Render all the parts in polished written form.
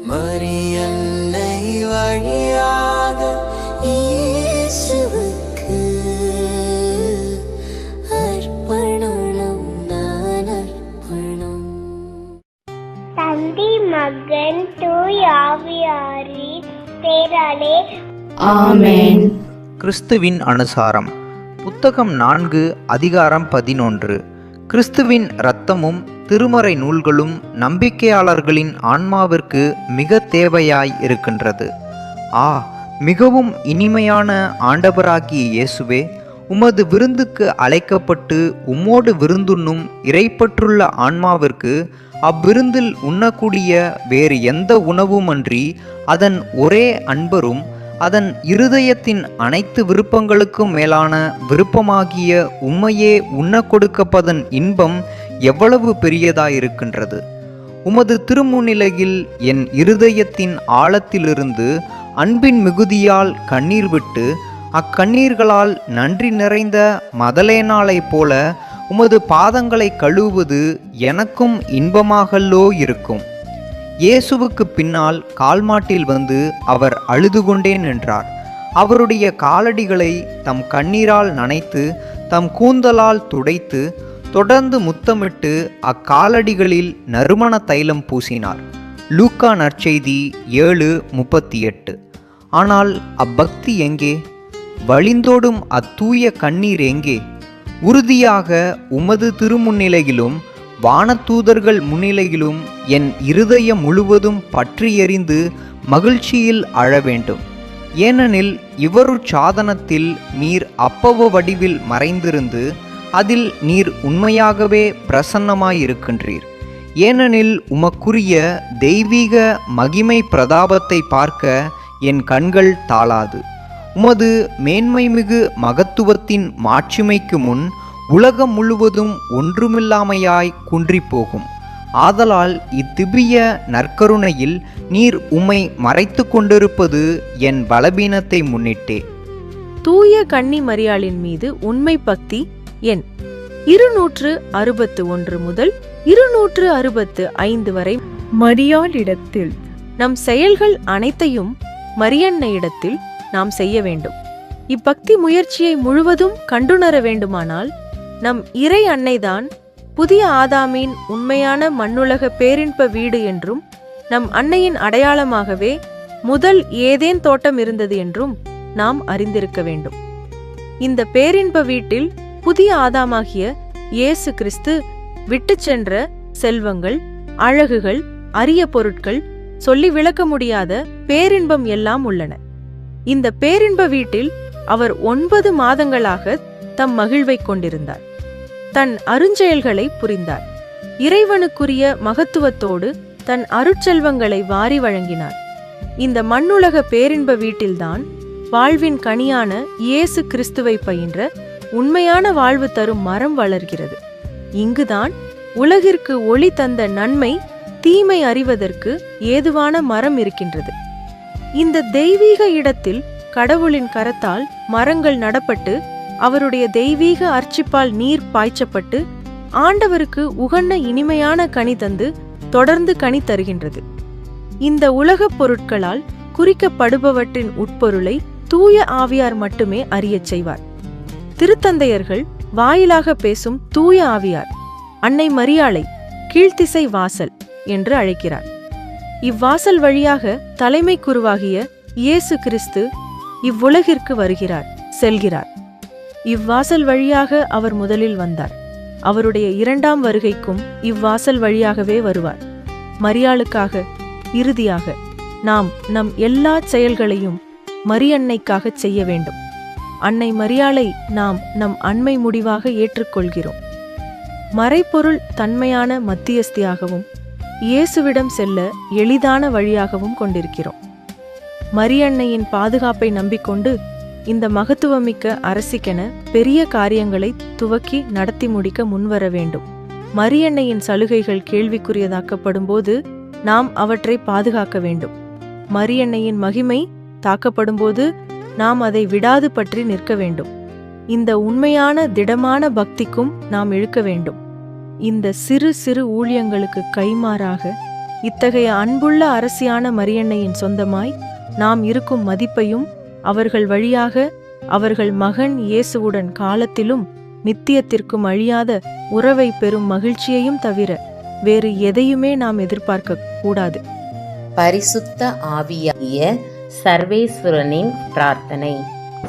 மரியன்னை வழியாக இயேசுவுக்கு அர்ப்பணம் நான் அர்ப்பணம். தந்தை மகன் தூய ஆவியாரின் பெயராலே ஆமென். கிறிஸ்துவின் அனுசாரம் புத்தகம் 4 அதிகாரம் 11. கிறிஸ்துவின் இரத்தமும் திருமறை நூல்களும் நம்பிக்கையாளர்களின் ஆன்மாவிற்கு மிக தேவையாய் இருக்கின்றது. மிகவும் இனிமையான ஆண்டவராகிய இயேசுவே, உமது விருந்துக்கு அழைக்கப்பட்டு உம்மோடு விருந்துண்ணும் இறைப்பற்றுள்ள ஆன்மாவிற்கு அவ்விருந்தில் உண்ணக்கூடிய வேறு எந்த உணவுமன்றி அதன் ஒரே அன்பரும் அதன் இருதயத்தின் அனைத்து விருப்பங்களுக்கும் மேலான விருப்பமாகிய உம்மையே உண்ண கொடுக்கப்பதன் இன்பம் எவ்வளவு பெரியதாயிருக்கின்றது. உமது திருமுன்னிலையில் என் இருதயத்தின் ஆழத்திலிருந்து அன்பின் மிகுதியால் கண்ணீர் விட்டு அக்கண்ணீர்களால் நன்றி நிறைந்த மதலேனாளைப் போல உமது பாதங்களை கழுவுவது எனக்கும் இன்பமாகல்லோ இருக்கும். இயேசுவுக்கு பின்னால் கால்மாட்டில் வந்து அவர் அழுது கொண்டே நின்றார். அவருடைய காலடிகளை தம் கண்ணீரால் நனைத்து தம் கூந்தலால் துடைத்து தொடர்ந்து முத்தமிட்டு அக்காலடிகளில் நறுமண தைலம் பூசினார். லூக்கா நற்செய்தி 7:38. ஆனால் அப்பக்தி எங்கே? வழிந்தோடும் அத்தூய கண்ணீர் எங்கே? உறுதியாக உமது திருமுன்னிலையிலும் வானதூதர்கள் முன்னிலையிலும் என் இருதயம் முழுவதும் பற்றி எரிந்து மகிழ்ச்சியில் அழ வேண்டும். ஏனெனில் இவருச்சாதனத்தில் நீர் அப்பவ வடிவில் மறைந்திருந்து அதில் நீர் உண்மையாகவே பிரசன்னமாயிருக்கின்றீர். ஏனெனில் உமக்குரிய தெய்வீக மகிமை பிரதாபத்தை பார்க்க என் கண்கள் தாளாது. உமது மேன்மைமிகு மகத்துவத்தின் மாட்சிமைக்கு முன் உலகம் முழுவதும் ஒன்றுமில்லாமையாய் குன்றிப்போகும். ஆதலால் இத்திவ்ய நற்கருணையில் நீர் உம்மை மறைத்து கொண்டிருப்பது என் பலவீனத்தை முன்னிட்டே. தூய கன்னி மரியாளின் மீது உண்மை பக்தி எண் 261 முதல் 265 வரை. மரியாளிடத்தில் நம் செயல்கள் அனைத்தையும் மரியன்னையிடத்தில் நாம் செய்ய வேண்டும். இப்பக்தி முயற்சியை முழுவதும் கண்டுணர வேண்டுமானால் நம் இறை அன்னைதான் புதிய ஆதாமின் உண்மையான மண்ணுலக பேரின்ப வீடு என்றும் நம் அன்னையின் அடையாளமாகவே முதல் ஏதேன் தோட்டம் இருந்தது என்றும் நாம் அறிந்திருக்க வேண்டும். இந்த பேரின்ப வீட்டில் புதிய ஆதாமாகிய இயேசு கிறிஸ்து விட்டு சென்ற செல்வங்கள், அழகுகள், அரிய பொருட்கள், சொல்லி விளக்க முடியாத பேரின்பம் எல்லாம் உள்ளன. இந்த பேரின்ப வீட்டில் அவர் 9 மாதங்களாக தம் மகிழ்வை கொண்டிருந்தார். தன் அருஞ்செயல்களை புரிந்தார். இறைவனுக்குரிய மகத்துவத்தோடு தன் அருட்செல்வங்களை வாரி வழங்கினார். இந்த மண்ணுலக பேரின்ப வீட்டில்தான் வாழ்வின் கனியான இயேசு கிறிஸ்துவை பயின்ற உண்மையான வாழ்வு தரும் மரம் வளர்கிறது. இங்குதான் உலகிற்கு ஒளி தந்த நன்மை தீமை அறிவதற்கு ஏதுவான மரம் இருக்கின்றது. இந்த தெய்வீக இடத்தில் கடவுளின் கரத்தால் மரங்கள் நடப்பட்டு அவருடைய தெய்வீக அர்ச்சிப்பால் நீர் பாய்ச்சப்பட்டு ஆண்டவருக்கு உகந்த இனிமையான கனி தந்து தொடர்ந்து கனி தருகின்றது. இந்த உலகப் பொருட்களால் குறிக்கப்படுபவற்றின் உட்பொருளை தூய ஆவியார் மட்டுமே அறியச் செய்வார். திருத்தந்தையர்கள் வாயிலாக பேசும் தூய ஆவியார் அன்னை மரியாளை கீழ்த்திசை வாசல் என்று அழைக்கிறார். இவ்வாசல் வழியாக தலைமை குருவாகிய இயேசு கிறிஸ்து இவ்வுலகிற்கு வருகிறார், செல்கிறார். இவ்வாசல் வழியாக அவர் முதலில் வந்தார். அவருடைய 2ஆம் வருகைக்கும் இவ்வாசல் வழியாகவே வருவார். மரியாளுக்காக இறுதியாக நாம் நம் எல்லா செயல்களையும் மரியன்னைக்காக செய்ய வேண்டும். அன்னை மரியாளை நாம் நம் அண்மை முடிவாக ஏற்றுக்கொள்கிறோம். மறைப்பொருள் தன்மையான மத்தியஸ்தியாகவும் இயேசுவிடம் செல்ல எளிதான வழியாகவும் கொண்டிருக்கிறோம். மரியன்னையின் பாதுகாப்பை நம்பிக்கொண்டு இந்த மகத்துவமிக்க அரசிக்கென பெரிய காரியங்களை துவக்கி நடத்தி முடிக்க முன்வர வேண்டும். மரியன்னையின் சலுகைகள் கேள்விக்குரியதாக்கப்படும் போது நாம் அவற்றை பாதுகாக்க வேண்டும். மரியன்னையின் மகிமை தாக்கப்படும் போது நாம் அதை விடாது பற்றி நிற்க வேண்டும். இந்த உண்மையான திடமான பக்திக்கும் நாம் இழுக்க வேண்டும். இந்த சிறு சிறு ஊழியங்களுக்கு கைமாறாக இத்தகைய அன்புள்ள அரசியான மரியன்னையின் சொந்தமாய் நாம் இருக்கும் மதிப்பையும் அவர்கள் வழியாக அவர்கள் மகன் இயேசுவுடன் காலத்திலும் நித்தியத்திற்கும் அழியாத உறவை பெறும் மகிழ்ச்சியையும் தவிர வேறு எதையுமே நாம் எதிர்பார்க்க கூடாது. பரிசுத்த ஆவியாகிய சர்வேஸ்வரனின் பிரார்த்தனை.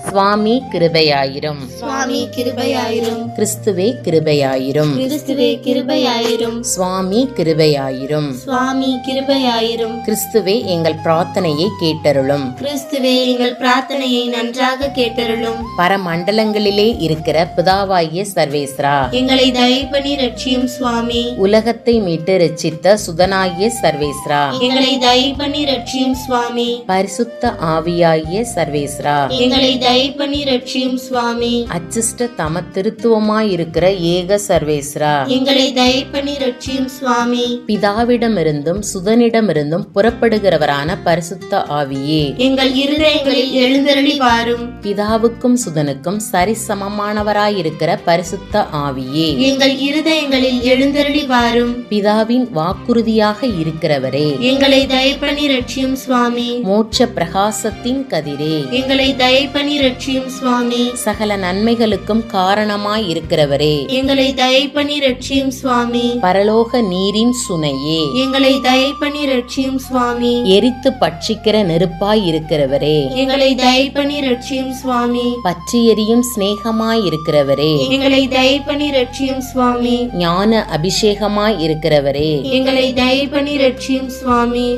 சுவாமி கிருபையாயிரும். சுவாமி கிருபையாயிரும். கிறிஸ்துவே கிருபையாயிரும். கிறிஸ்துவே கிருபையாயிரும். சுவாமி கிருபையாயிரும். சுவாமி கிருபையாயிரும். கிறிஸ்துவே எங்கள் பிரார்த்தனையை கேட்டருளும். கிறிஸ்துவே எங்கள் பிரார்த்தனையை நன்றாக கேட்டருளும். பரமண்டலங்களிலே இருக்கிற பிதாவாகிய சர்வேஸ்வரா, எங்களை தயவு பண்ணி ரட்சியும் சுவாமி. உலகத்தை மீட்டு ரட்சித்த சுதனாகிய சர்வேஸ்வரா, எங்களை தயவு பண்ணி ரட்சியும் சுவாமி. பரிசுத்த ஆவியாகிய சர்வேஸ்வரா, எங்களை தயவு பண்ணி ரட்சியும் சுவாமி. அச்சிஷ்ட தம திருத்துவமாயிருக்கிற ஏக சர்வேஸ்வரா, எங்களை தயவு பண்ணி ரட்சியும் சுவாமி. பிதாவிடமிருந்தும் சுதனிடமிருந்தும் புறப்படுகிறவரான பரிசுத்த ஆவியே, எங்கள் இருதயங்களில் எழுந்தருளி வாரும். பிதாவுக்கும் சுதனுக்கும் சரிசமமானவராயிருக்கிற பரிசுத்த ஆவியே, எங்கள் இருதயங்களில் எழுந்தருளி வாரும். பிதாவின் வாக்குறுதியாக இருக்கிறவரே, எங்களை தயவு பண்ணி ரட்சியும் சுவாமி. மோட்ச பிரகாசத்தின் கதிரே, எங்களை தயவு பண்ணி ரட்சியும் சுவாமி. சகல நன்மைகளுக்கும் காரணமாய் இருக்கிறவரே, எங்களை தயவு பண்ணி ரட்சியும் சுவாமி. பரலோக நீரின் சுனையே, எங்களை தயவு பண்ணி ரட்சியும் சுவாமி. எரித்து பட்சிக்கிற நெருப்பாய் இருக்கிறவரே, எங்களை தயவு பண்ணி ரட்சியும் சுவாமி. பற்றி எரியும் சிநேகமாய் இருக்கிறவரே, எங்களை தயவு பண்ணி ரட்சியும் சுவாமி. ஞான அபிஷேகமாய் இருக்கிறவரே, எங்களை தயவு பண்ணி ரட்சியும் சுவாமி.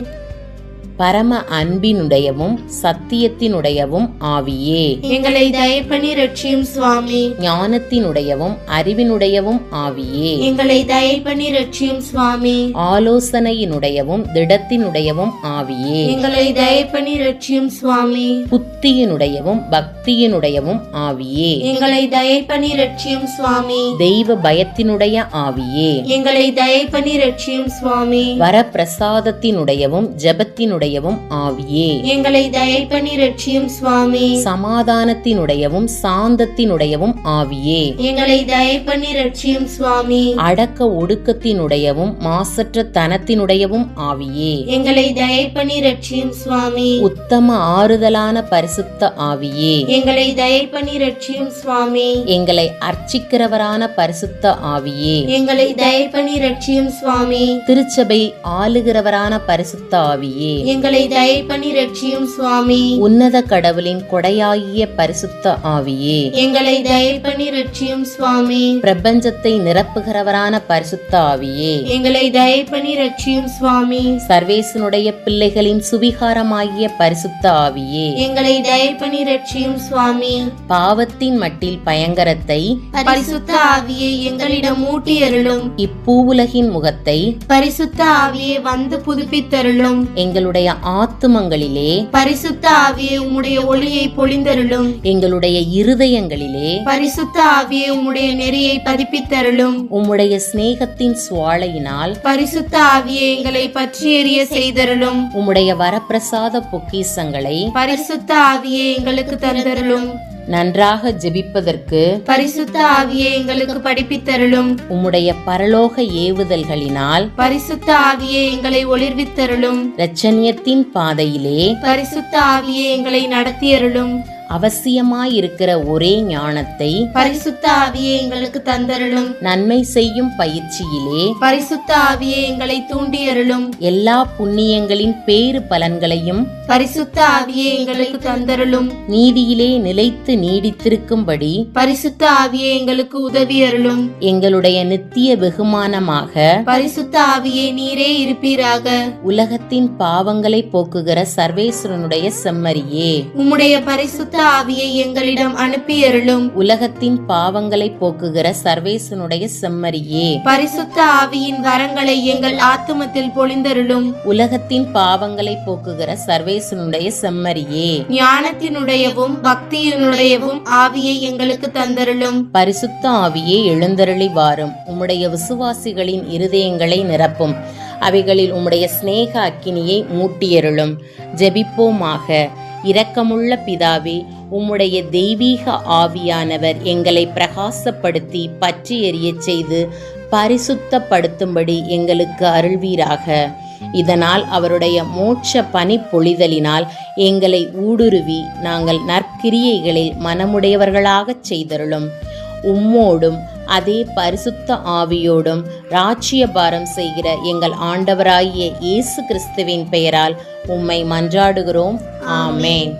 பரம அன்பினுடையவும் சத்தியத்தினுடையவும் ஆவியே, எங்களை தயவு பண்ணி ரட்சியும் சுவாமி. ஞானத்தினுடையவும் அறிவினுடையவும் ஆவியே, எங்களை தயவு பண்ணி ரட்சியும் சுவாமி. ஆலோசனையினுடையவும் திடத்தினுடையவும் ஆவியே, எங்களை தயவு பண்ணி ரட்சியும் சுவாமி. புத்தியினுடையவும் பக்தியினுடையவும் ஆவியே, எங்களை தயவு பண்ணி ரட்சியும் சுவாமி. தெய்வ பயத்தினுடைய ஆவியே, எங்களை தயவு பண்ணி ரட்சியும் சுவாமி. வரப்பிரசாதத்தினுடையவும் ஜெபத்தினுடைய ஆவியே, எங்களை தயவு பண்ணி ரட்சியும் சுவாமி. சமாதானத்தினுடையவும் சாந்தத்தினுடையவும் ஆவியே, எங்களை தயவு பண்ணி ரட்சியும் சுவாமி. அடக்க ஒடுக்கத்தினுடையவும் மாசற்ற தனத்தினுடையவும் ஆவியே, எங்களை தயவு பண்ணி ரட்சியும் சுவாமி. உத்தம ஆறுதலான பரிசுத்த ஆவியே, எங்களை தயவு பண்ணி ரட்சியும் சுவாமி. எங்களை அர்ச்சிக்கிறவரான பரிசுத்த ஆவியே, எங்களை தயவு பண்ணி ரட்சியும் சுவாமி. திருச்சபை ஆளுகிறவரான பரிசுத்த ஆவியே, எங்களை தயவு பண்ணி ரட்சியும் சுவாமி. உன்னத கடவுளின் கொடையாகிய பரிசுத்த ஆவியே, எங்களை தயவு பண்ணி ரட்சியும் சுவாமி. பிரபஞ்சத்தை நிரப்புகிறவரான பரிசுத்த ஆவியே, எங்களை தயவு பண்ணி ரட்சியும் சுவாமி. சர்வேசனுடைய பிள்ளைகளின் சுவிகாரமாகிய பரிசுத்த ஆவியே, எங்களை தயவு பண்ணி ரட்சியும் சுவாமி. பாவத்தின் மட்டில் பயங்கரத்தை பரிசுத்த ஆவியை எங்களிடம் ஊட்டி அருளும். இப்பூவுலகின் முகத்தை பரிசுத்த ஆவியை வந்து புதுப்பித்தருளும். எங்களுடைய ஆத்துமங்களிலே பரிசுத்த ஆவியை உம்முடைய ஒளியை பொழிந்தருளும். எங்களுடைய இருதயங்களிலே பரிசுத்த ஆவியை உம்முடைய நெறியை பதிப்பித்தருளும். உம்முடைய சிநேகத்தின் சுவாலையினால் பரிசுத்த ஆவியை எங்களை பற்றி எரிய செய்தருளும். உம்முடைய வரப்பிரசாத பொக்கிஷங்களை பரிசுத்த ஆவியை எங்களுக்கு தந்தருளும். நன்றாக ஜெபிப்பதற்கு பரிசுத்த ஆவியை எங்களுக்கு படிப்பித்தருளும். உம்முடைய பரலோக ஏவுதல்களினால் பரிசுத்த ஆவியை எங்களை ஒளிர்வித்தருளும். இரட்சணியத்தின் பாதையிலே பரிசுத்த ஆவியை எங்களை நடத்தியருளும். அவசியமாயிருக்கிற ஒரே ஞானத்தை பரிசுத்த ஆவியை எங்களுக்கு தந்தருளும். நன்மை செய்யும் பயிற்சியிலே பரிசுத்த ஆவியை எங்களை தூண்டியருளும். எல்லா புண்ணியங்களின் பேறு பலன்களையும் பரிசுத்த ஆவியை எங்களுக்கு தந்தருளும். நீதியிலே நிலைத்து நீடித்திருக்கும்படி பரிசுத்த ஆவியை எங்களுக்கு உதவியருளும். எங்களுடைய நித்திய வெகுமானமாக பரிசுத்த ஆவியை நீரே இருப்பீராக. உலகத்தின் பாவங்களை போக்குகிற சர்வேஸ்வரனுடைய செம்மறியே, உம்முடைய பரிசுத்த ஆவியை எங்களிடம் அனுப்பியருளும். உலகத்தின் பாவங்களை போக்குகிற சர்வேசனுடைய செம்மறியே, பரிசுத்த ஆவியின் வரங்களை எங்கள் ஆத்துமத்தில் பொழிந்தருளும். உலகத்தின் பாவங்களை போக்குகிற சர்வேசனுடைய செம்மறியே, ஞானத்தினுடையவும் பக்தியினுடையவும் ஆவியை எங்களுக்கு தந்தருளும். பரிசுத்த ஆவியே எழுந்தருளி வாரும். உம்முடைய விசுவாசிகளின் இருதயங்களை நிரப்பும். அவைகளில் உம்முடைய சிநேக அக்கினியை மூட்டியருளும். ஜெபிப்போமாக. இரக்கமுள்ள பிதாவே, உம்முடைய தெய்வீக ஆவியானவர் எங்களை பிரகாசப்படுத்தி பற்றி எறியச் செய்து பரிசுத்தப்படுத்தும்படி எங்களுக்கு அருள்வீராக. இதனால் அவருடைய மோட்ச பனி பொழிதலினால் எங்களை ஊடுருவி நாங்கள் நற்கிரியைகளில் மனமுடையவர்களாகச் செய்தருளும். உம்மோடும் அதே பரிசுத்த ஆவியோடும் ராஜ்யபாரம் செய்கிற எங்கள் ஆண்டவராகிய இயேசு கிறிஸ்துவின் பெயரால் உம்மை மன்றாடுகிறோம். ஆமேன்.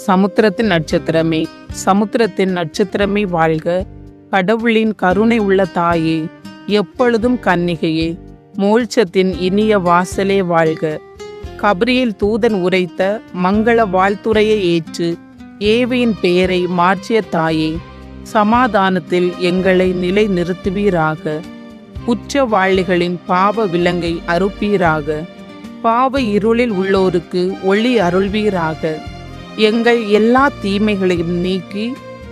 சமுத்திரத்தின் நட்சத்திரமே, சமுத்திரத்தின் நட்சத்திரமே வாழ்க. கடவுளின் கருணை உள்ள தாயே, எப்பொழுதும் கன்னிகையே, மோட்சத்தின் இனிய வாசலே வாழ்க. கபிரியேல் தூதன் உரைத்த மங்கள வாழ்த்துரையை ஏற்று ஏவியின் பெயரை மாற்றிய தாயே, சமாதானத்தில் எங்களை நிலை நிறுத்துவீராக. குற்றவாளிகளின் பாவ விலங்கை அறுப்பீராக. பாவ இருளில் உள்ளோருக்கு ஒளி அருள்வீராக. எங்கள் எல்லா தீமைகளையும் நீக்கி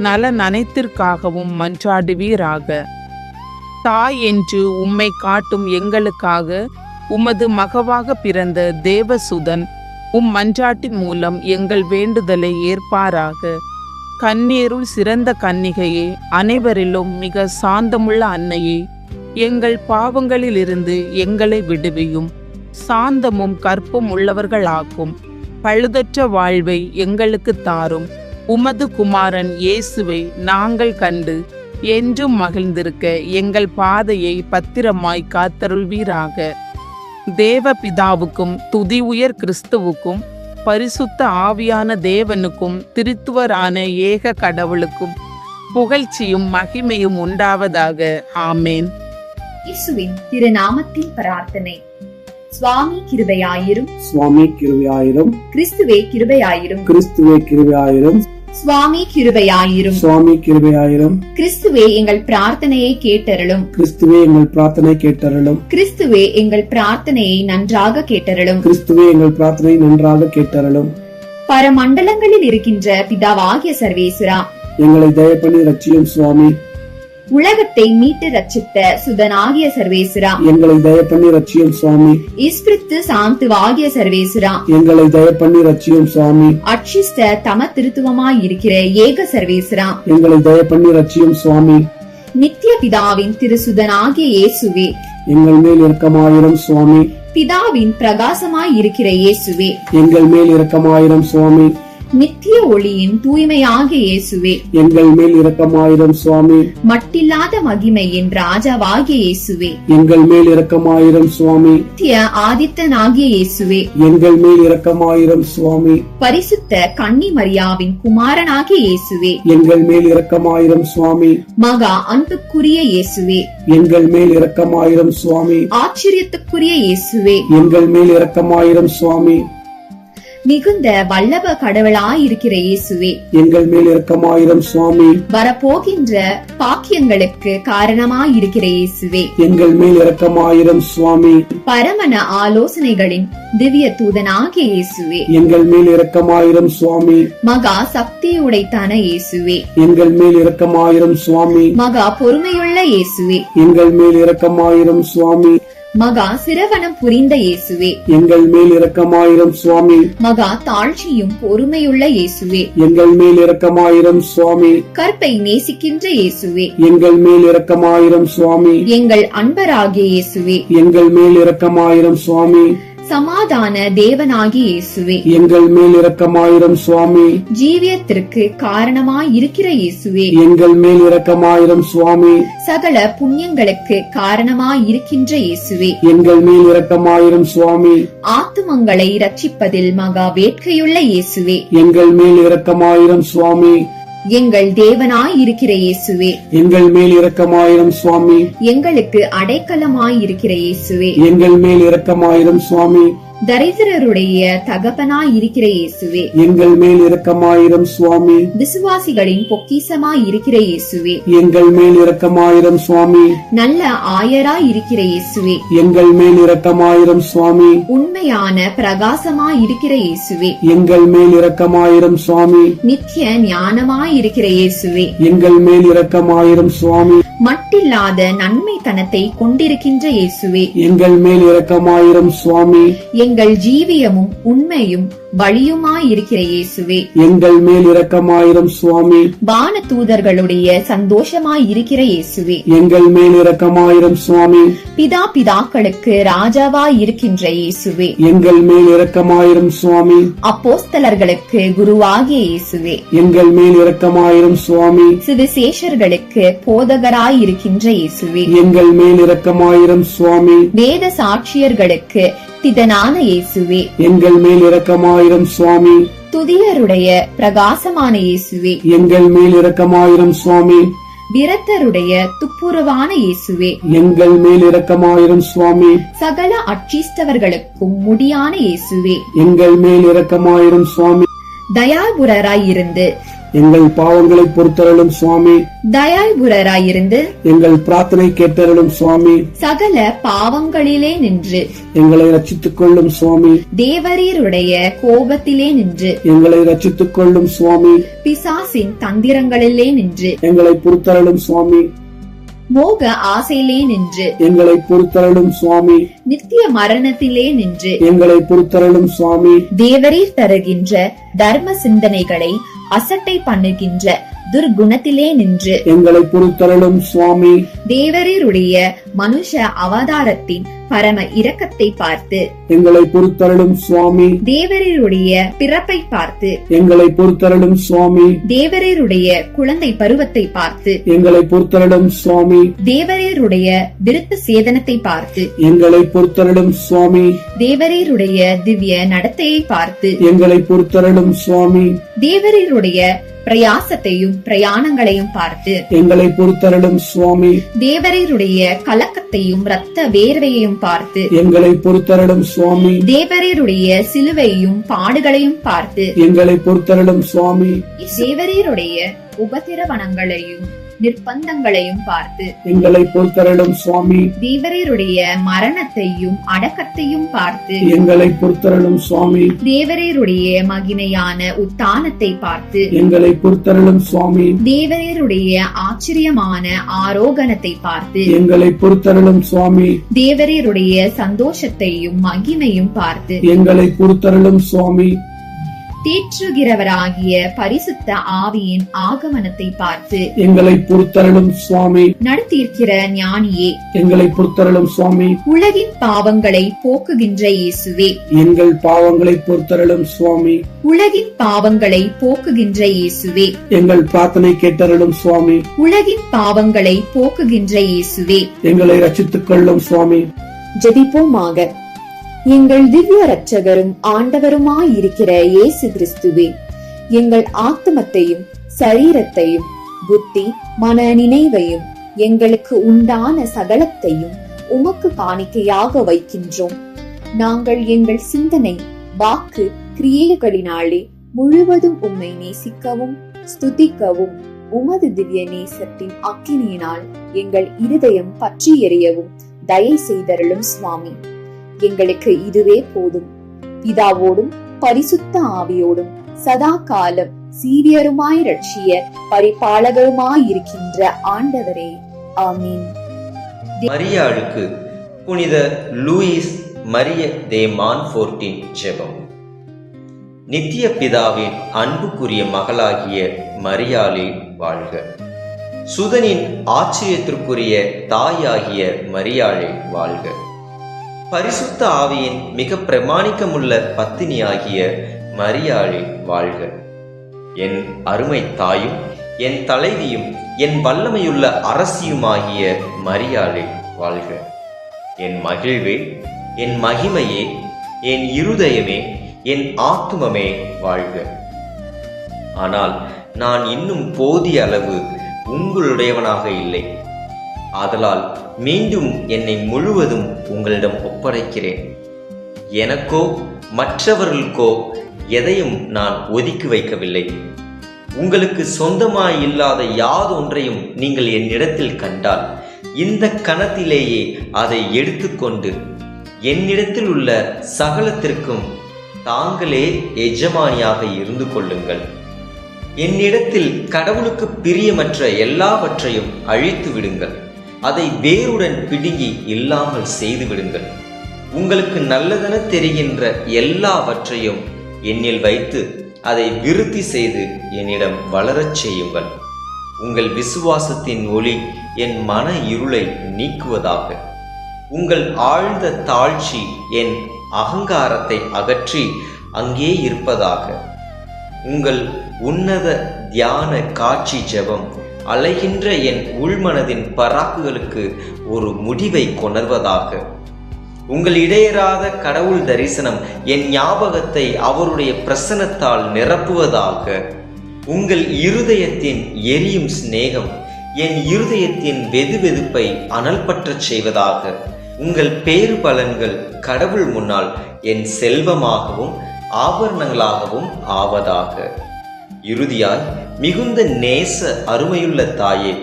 நலன் அனைத்திற்காகவும் மன்றாடுவீராக. தாய் என்று உம்மை காட்டும் எங்களுக்காக உமது மகவாக பிறந்த தேவசுதன் மன்றாட்டின் மூலம் எங்கள் வேண்டுதலை ஏற்பாராக. கண்ணீருள் சிறந்த கன்னிகையே, அனைவரிலும் மிக சாந்தமுள்ள அன்னையே, எங்கள் பாவங்களிலிருந்து எங்களை விடுவியும். சாந்தமும் கற்பும் உள்ளவர்களாக்கும் பழுதற்ற வாழ்வை எங்களுக்கு தாரும். உமது குமாரன் இயேசுவை நாங்கள் கண்டு என்றும் மகிழ்ந்திருக்க எங்கள் பாதையை பத்திரமாய் காத்தருள்வீராக. தேவ பிதாவுக்கும் துதி உயர் கிறிஸ்துவுக்கும் பரிசுத்த ஆவியான தேவனுக்கும் திரித்துவரான ஏக கடவுளுக்கும் புகழ்ச்சியும் மகிமையும் உண்டாவதாக. ஆமேன். இயேசுவின் திருநாமத்தில் பிரார்த்தனை. சுவாமி கிருபையாயிரும், சுவாமி கிருபையாயிரும், கிறிஸ்துவே கிருபையாயிரும், கிறிஸ்துவே கிருபையாயிரும், சுவாமி கிருபையாயிரும், சுவாமி கிருபையாயிரும், கிறிஸ்துவே எங்கள் பிரார்த்தனையை கேட்டருளும், கிறிஸ்துவே எங்கள் பிரார்த்தனை கேட்டருளும், கிறிஸ்துவே எங்கள் பிரார்த்தனையை நன்றாக கேட்டருளும், கிறிஸ்துவே எங்கள் பிரார்த்தனை நன்றாக கேட்டருளும். பரமண்டலங்களில் இருக்கின்ற பிதாவாகிய சர்வேசுரா, எங்களை தயவு பண்ணி ரட்சியும் சுவாமி. உலகத்தை மீட்டு ரட்சித்த சுதனாகிய சர்வேசுரா, எங்களை தயவு பண்ணி ரட்சியும் சுவாமி. இஸ்பிரித்து சாந்துவாகிய சர்வேசுரா, எங்களை தயவு பண்ணி ரட்சியும் சுவாமி. அட்சிஷ்ட தம திருத்துவமாய் இருக்கிற ஏக சர்வேசுரா, எங்களை தயவு பண்ணி ரட்சியும் சுவாமி. நித்திய பிதாவின் திருசுதனாகிய இயேசுவே, எங்கள் மேல் இரக்கமாயிரும் சுவாமி. பிதாவின் பிரகாசமாய் இருக்கிற இயேசுவே, எங்கள் மேல் இரக்கமாயிரும் சுவாமி. நித்திய ஒளியின் தூய்மையாகிய இயேசுவே, எங்கள் மேல் இரக்கமாயிரும் சுவாமி. மட்டில்லாத மகிமையின் ராஜாவாகிய இயேசுவே, எங்கள் மேல் இரக்கமாயிரும் சுவாமி. நித்திய ஆதித்தனாகிய இயேசுவே, எங்கள் மேல் இரக்கமாயிரும் சுவாமி. பரிசுத்த கன்னி மரியாவின் குமாரனாகிய இயேசுவே, எங்கள் மேல் இரக்கமாயிரும் சுவாமி. மகா அன்புக்குரிய இயேசுவே, எங்கள் மேல் இரக்கமாயிரும் சுவாமி. ஆச்சரியத்துக்குரிய இயேசுவே, எங்கள் மேல் இரக்கமாயிரும் சுவாமி. மிகுந்த வல்லப கடவுளாயிருக்கிற இயேசுவே, எங்கள் மேல் இரக்கமாயிரும் சுவாமி. வரப்போகின்ற பாக்கியங்களுக்கு காரணமாயிருக்கிற இயேசுவே, எங்கள் மேல் இரக்கமாயிரும் சுவாமி. பரமன ஆலோசனைகளின் திவ்ய தூதனாகிய இயேசுவே, எங்கள் மேல் இரக்கமாயிரும் சுவாமி. மகா சக்தியுடைத்தான இயேசுவே, எங்கள் மேல் இரக்கமாயிரும் சுவாமி. மகா பொறுமையுள்ள இயேசுவே, எங்கள் மேல் இரக்கமாயிரும் சுவாமி. மகா சிரவணம் புரிந்த இயேசுவே, எங்கள் மேல் இரக்கமாயிரும் சுவாமி. மகா தாழ்ச்சியும் பொறுமையுள்ள இயேசுவே, எங்கள் மேல் இரக்கமாயிரும் சுவாமி. கற்பை நேசிக்கின்ற இயேசுவே, எங்கள் மேல் இரக்கமாயிரும் சுவாமி. எங்கள் அன்பராகிய இயேசுவே, எங்கள் மேல் இரக்கமாயிரும் சுவாமி. சமாதான தேவனாகிய இயேசுவே, எங்கள் மேல் இரக்கமாயிரும் சுவாமி. ஜீவியத்திற்கு காரணமாயிருக்கிற இயேசுவே, எங்கள் மேல் இரக்கமாயிரும் சுவாமி. சகல புண்ணியங்களுக்கு காரணமாயிருக்கின்ற இயேசுவே, எங்கள் மேல் இரக்கமாயிரும் சுவாமி. ஆத்துமங்களை ரட்சிப்பதில் மகா வேட்கையுள்ள இயேசுவே, எங்கள் மேல் இரக்கமாயிரும் சுவாமி. எங்கள் தேவனாயிருக்கிற இயேசுவே, எங்கள் மேல் இரக்கமாயிரும் சுவாமி. எங்களுக்கு அடைக்கலமாயிருக்கிற இயேசுவே, எங்கள் மேல் இரக்கமாயிரும் சுவாமி. தரித்திரருடைய தகப்பனாயிருக்கிற இயேசுவே, எங்கள் மேல் இரக்கமாயிரும் சுவாமி. விசுவாசிகளின் பொக்கிசமாயிருக்கிற இயேசுவே, எங்கள் மேல் இரக்கமாயிரும் சுவாமி. நல்ல ஆயராயிருக்கிற இயேசுவே, எங்கள் மேல் இரக்கமாயிரும் சுவாமி. உண்மையான பிரகாசமாயிருக்கிற இயேசுவே, எங்கள் மேல் இரக்கமாயிரும் சுவாமி. நித்திய ஞானமாயிருக்கிற இயேசுவே, எங்கள் மேல் இரக்கமாயிரும் சுவாமி. மட்டில்லாத நன்மைத்தனத்தை கொண்டிருக்கின்ற இயேசுவே, எங்கள் மேல் இரக்கமாயிரும் சுவாமி. எங்கள் ஜீவியமும் உண்மையும் வழியுமாயிருக்கிற இயேசுவே, எங்கள் மேல் இரக்கமாயிரும் சுவாமி. வான தூதர்களுடைய சந்தோஷமாயிருக்கிற இயேசுவே, எங்கள் மேல் இரக்கமாயிரும் சுவாமி. பிதாக்களுக்கு ராஜாவாயிருக்கின்ற இயேசுவே, எங்கள் மேல் இரக்கமாயிரும் சுவாமி. அப்போஸ்தலர்களுக்கு குருவாகிய இயேசுவே, எங்கள் மேல் இரக்கமாயிரும் சுவாமி. சுவிசேஷர்களுக்கு போதகராயிருக்கின்ற இயேசுவே, எங்கள் மேல் இரக்கமாயிரும் சுவாமி. வேத சாட்சியர்களுக்கு திதனான இயேசுவே, எங்கள் மேல் இரக்கமாயிரும் சுவாமி. துதியருடைய பிரகாசமான இயேசுவே, எங்கள் மேல் இரக்கமாயிரும் சுவாமி. விரத்தருடைய துப்புரவான இயேசுவே, எங்கள் மேல் இரக்கமாயிரும் சுவாமி. சகல அட்சிஷ்டவர்களுக்கும் முடியான இயேசுவே, எங்கள் மேல் இரக்கமாயிரும் சுவாமி. தயாபுரராயிருந்து எங்கள் பாவங்களை பொறுத்தருளும் சுவாமி. தயாபுரராயிருந்து எங்கள் பிரார்த்தனை கேட்டருளும் சுவாமி. சகல பாவங்களிலே நின்று எங்களை ரட்சித்துக் கொள்ளும் சுவாமி. தேவரீருடைய கோபத்திலே நின்று எங்களை ரட்சித்துக் கொள்ளும் சுவாமி. பிசாசின் தந்திரங்களிலே நின்று எங்களை பொறுத்தருளும் சுவாமி. மோக ஆசையிலே நின்று எங்களை பொறுத்தருளும் சுவாமி. நித்திய மரணத்திலே நின்று எங்களை பொறுத்தருளும் சுவாமி. தேவரீர் தருகின்ற தர்ம சிந்தனைகளை அசட்டை பண்ணுகின்ற துர்குணத்திலே நின்று எங்களை பொறுத்தருளும் சுவாமி. தேவரீருடைய மனுஷ அவதாரத்தின் பரம இரக்கத்தை பார்த்து எங்களை பொறுத்தருளும் சுவாமி. தேவரீருடைய பிறப்பை பார்த்து எங்களை பொறுத்தருளும் சுவாமி. தேவரீருடைய குழந்தை பருவத்தை பார்த்து எங்களை பொறுத்தருளும் சுவாமி. தேவரீருடைய விருத்த சேதனத்தை பார்த்து எங்களை பொறுத்தருளும் சுவாமி. தேவரீருடைய திவ்ய நடத்தையை பார்த்து எங்களை பொறுத்தருளும் சுவாமி. தேவரீருடைய பிரயாசத்தையும் பிரயாணங்களையும் பார்த்து எங்களை பொறுத்தருளும் சுவாமி. தேவரீருடைய கலக்கத்தையும் இரத்த வேர்வையையும் பார்த்து எங்களை பொறுத்தருளும் சுவாமி. தேவரீருடைய சிலுவையும் பாடுகளையும் பார்த்து எங்களை பொறுத்தருளும் சுவாமி. தேவரீருடைய உபதிரவனங்களையும் நிர்பந்தங்களையும் பார்த்து எங்களை பொறுத்தருளும் சுவாமி. தேவரீருடைய மரணத்தையும் அடக்கத்தையும் பார்த்து எங்களை பொறுத்தருளும் சுவாமி. தேவரீருடைய மகிமையான உத்தானத்தை பார்த்து எங்களை பொறுத்தருளும் சுவாமி. தேவரீருடைய ஆச்சரியமான ஆரோகணத்தை பார்த்து எங்களை பொறுத்தருளும் சுவாமி. தேவரீருடைய சந்தோஷத்தையும் மகிமையும் பார்த்து எங்களை பொறுத்தருளும் சுவாமி. தேற்றுகிறவராகிய பரிசுத்த ஆவியின் ஆகமனத்தை பார்த்து எங்களை பொறுத்தருளும் சுவாமி. நடத்தியிருக்கிற ஞானியே, எங்களை பொறுத்தருளும் சுவாமி. உலகின் பாவங்களை போக்குகின்ற இயேசுவே, எங்கள் பாவங்களை பொறுத்தருளும் சுவாமி. உலகின் பாவங்களை போக்குகின்ற இயேசுவே, எங்கள் பிரார்த்தனை கேட்டருளும் சுவாமி. உலகின் பாவங்களை போக்குகின்ற இயேசுவே, எங்களை ரட்சித்துக் கொள்ளும் சுவாமி. ஜெபிப்போமாக. எங்கள் திவ்ய இரட்சகரும் ஆண்டவருமாயிருக்கிற இயேசு கிறிஸ்துவே, எங்கள் ஆத்மத்தையும் சரீரத்தையும் புத்தி மன நினைவையும் எங்களுக்கு உண்டான சகலத்தையும் உமக்கு காணிக்கையாக வைக்கின்றோம். நாங்கள் எங்கள் சிந்தனை வாக்கு கிரியைகளினாலே முழுவதும் உம்மை நேசிக்கவும் ஸ்துதிக்கவும் உமது திவ்ய நேசத்தின் அக்கினியினால் எங்கள் இருதயம் பற்றி எறியவும் தயை செய்தருளும் சுவாமி. எங்களுக்கு இதுவே போதும். பிதாவோடும் பரிசுத்த ஆவியோடும் சதா காலம் சீரியருமாய் ரட்சிய பரிபாலகருமாயிருக்கின்ற ஆண்டவரே, ஆமீன். மரியாளுக்கு புனித லூயிஸ் மரிய தே மான்ஃபோர்ட்டின் ஜெபம். நித்திய பிதாவின் அன்புக்குரிய மகளாகிய மரியாளே வாழ்க. சுதனின் ஆச்சரியத்திற்குரிய தாயாகிய மரியாளே வாழ்க. பரிசுத்த ஆவியின் மிக பிரமாணிக்கமுள்ள பத்தினியாகிய மரியாளே வாழ்க. என் அருமை தாயும் என் தலைவியும் என் வல்லமையுள்ள அரசியுமாகிய மரியாளே வாழ்க. என் மகிழ்வே, என் மகிமையே, என் இருதயமே, என் ஆத்துமமே வாழ்க. ஆனால் நான் இன்னும் போதிய அளவு உங்களுடையவனாக இல்லை. ஆதலால் மீண்டும் என்னை முழுவதும் உங்களிடம் ஒப்படைக்கிறேன். எனக்கோ மற்றவர்களுக்கோ எதையும் நான் ஒதுக்கி வைக்கவில்லை. உங்களுக்கு சொந்தமாய் இல்லாத யாதொன்றையும் நீங்கள் என்னிடத்தில் கண்டால் இந்த கணத்திலேயே அதை எடுத்துக்கொண்டு என்னிடத்தில் உள்ள சகலத்திற்கும் தாங்களே எஜமானியாக இருந்து கொள்ளுங்கள். என்னிடத்தில் கடவுளுக்கு பிரியமற்ற எல்லாவற்றையும் அழித்து விடுங்கள். அதை வேருடன் பிடுங்கி இல்லாமல் செய்து விடுங்கள். உங்களுக்கு நல்லதென தெரிகின்ற எல்லாவற்றையும் என்னில் வைத்து அதை விருத்தி செய்து என்னிடம் வளரச் செய்யுங்கள். உங்கள் விசுவாசத்தின் ஒளி என் மன இருளை நீக்குவதாக. உங்கள் ஆழ்ந்த தாழ்ச்சி என் அகங்காரத்தை அகற்றி அங்கே இருப்பதாக. உங்கள் உன்னத தியான காட்சி ஜெபம் அலைகின்ற என் உள்மனதின் பராக்குகளுக்கு ஒரு முடிவை கொணர்வதாக. உங்கள் இடையறாத கடவுள் தரிசனம் என் ஞாபகத்தை அவருடைய பிரசன்னத்தால் நிரப்புவதாக. உங்கள் இருதயத்தின் எரியும் சிநேகம் என் இருதயத்தின் வெதுவெதுப்பை அனல் பற்றச் செய்வதாக. உங்கள் பேறு பலன்கள் கடவுள் முன்னால் என் செல்வமாகவும் ஆபரணங்களாகவும் ஆவதாக. இறுதியாய் மிகுந்த நேச அருமையுள்ள தாயே,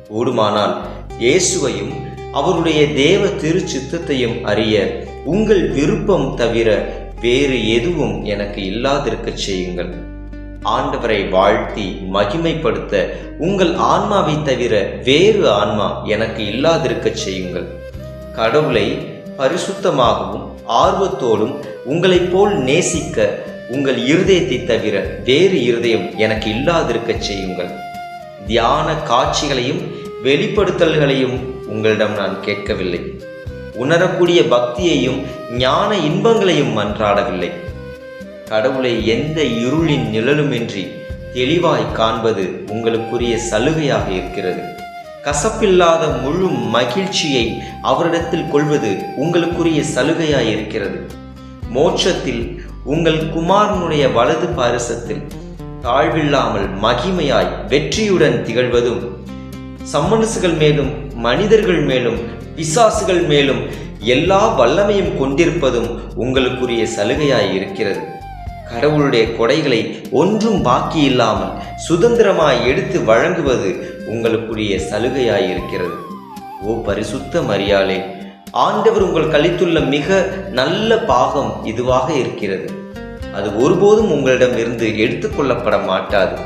கூடுமானால் இயேசுவையும் அவருடைய தேவ திருச்சித்தத்தையும் அறிய உங்கள் விருப்பம் தவிர வேறு எதுவும் எனக்கு இல்லாதிருக்கச் செய்யுங்கள். ஆண்டவரை வாழ்த்தி மகிமைப்படுத்த உங்கள் ஆன்மாவை தவிர வேறு ஆன்மா எனக்கு இல்லாதிருக்கச் செய்யுங்கள். கடவுளை பரிசுத்தமாகவும் ஆர்வத்தோடும் உங்களைப் போல் நேசிக்க உங்கள் இருதயத்தை தவிர வேறு இருதயம் எனக்கு இல்லாதிருக்கச் செய்யுங்கள். தியான காட்சிகளையும் வெளிப்படுத்தல்களையும் உங்களிடம் நான் கேட்கவில்லை. உணரக்கூடிய பக்தியையும் ஞான இன்பங்களையும் மன்றாடவில்லை. கடவுளை எந்த இருளின் நிழலுமின்றி தெளிவாய் காண்பது உங்களுக்குரிய சலுகையாக இருக்கிறது. கசப்பில்லாத முழு மகிழ்ச்சியை அவரிடத்தில் கொள்வது உங்களுக்குரிய சலுகையாய் இருக்கிறது. மோட்சத்தில் உங்கள் குமாரனுடைய வலது பாரிசத்தில் தாழ்வில்லாமல் மகிமையாய் வெற்றியுடன் திகழ்வதும், சம்மனசுகள் மேலும் மனிதர்கள் மேலும் பிசாசுகள் மேலும் எல்லா வல்லமையும் கொண்டிருப்பதும் உங்களுக்குரிய சலுகையாய் இருக்கிறது. கடவுளுடைய கொடைகளை ஒன்றும் பாக்கி இல்லாமல் சுதந்திரமாய் எடுத்து வழங்குவது உங்களுக்குரிய சலுகையாய் இருக்கிறது. ஓ பரிசுத்த மரியாளே, ஆண்டவர் உங்களுக்கு அளித்துள்ள மிக நல்ல பாகம் இதுவாக இருக்கிறது. அது ஒருபோதும் உங்களிடம் இருந்து எடுத்துக்கொள்ளப்பட மாட்டாது.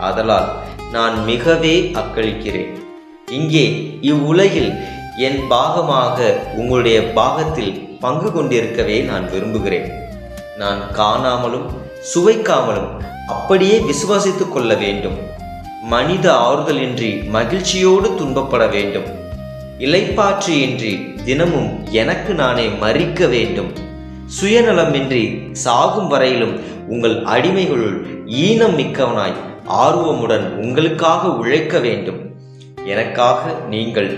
ஆதலால் நான் மிகவே அக்களிக்கிறேன். இங்கே இவ்வுலகில் என் பாகமாக உங்களுடைய பாகத்தில் பங்கு கொண்டிருக்கவே நான் விரும்புகிறேன். நான் காணாமலும் சுவைக்காமலும் அப்படியே விசுவாசித்துக் கொள்ள வேண்டும். மனித ஆறுதலின்றி மகிழ்ச்சியோடு துன்பப்பட வேண்டும். இளைப்பாற்றியின்றி தினமும் எனக்கு நானே மறிக்க வேண்டும். சுயநலமின்றி சாகும் வரையிலும் உங்கள் அடிமைகளுள் ஈனம் மிக்கவனாய் ஆர்வமுடன் உங்களுக்காக உழைக்க வேண்டும். எனக்காக நீங்கள்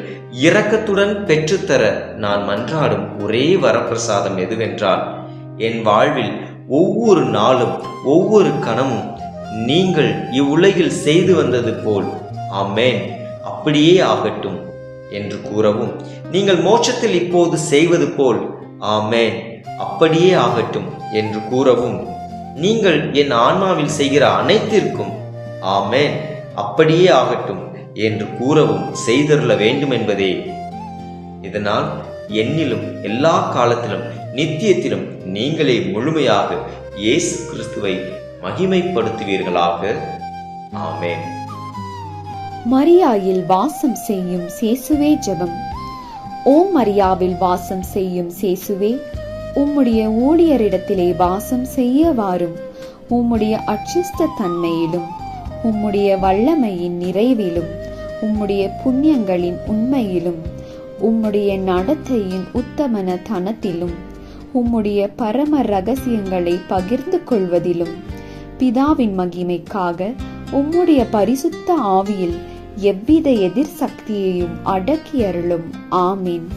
இரக்கத்துடன் பெற்றுத்தர நான் மன்றாடும் ஒரே வரப்பிரசாதம் எதுவென்றால், என் வாழ்வில் ஒவ்வொரு நாளும் ஒவ்வொரு கணமும் நீங்கள் இவ்வுலகில் செய்து வந்தது போல் ஆமென் அப்படியே ஆகட்டும் என்று கூறவும், நீங்கள் மோட்சத்தில் இப்போது செய்வது போல் ஆமென் அப்படியே ஆகட்டும் என்று கூறவும், நீங்கள் என் ஆன்மாவில் செய்கிற அனைத்திற்கும் ஆமென் அப்படியே ஆகட்டும் என்று கூறவும் செய்தருள வேண்டும் என்பதே. இதனால் என்னிலும் எல்லா காலத்திலும் நித்தியத்திலும் நீங்களே முழுமையாக இயேசு கிறிஸ்துவை மகிமைப்படுத்துவீர்களாக. ஆமென். மரியாவில் வாசம் செய்யும் சேசுவே ஜெபம். ஓ மரியாவில் வாசம் செய்யும் சேசுவே, உம்முடைய ஊழியரிடத்திலே வாசம் செய்ய வாரும். உம்முடைய அட்சிஷ்ட தன்மையிலும் உம்முடைய வல்லமையின் நிறைவிலும் உம்முடைய புண்ணியங்களின் உண்மையிலும் உம்முடைய நடத்தையின் உத்தமன தனத்திலும் உம்முடைய பரம ரகசியங்களை பகிர்ந்து கொள்வதிலும் பிதாவின் மகிமைக்காக உம்முடைய பரிசுத்த ஆவியில் எவ்வித எதிர் சக்தியையும் அடக்கி அருளும். ஆமீன்.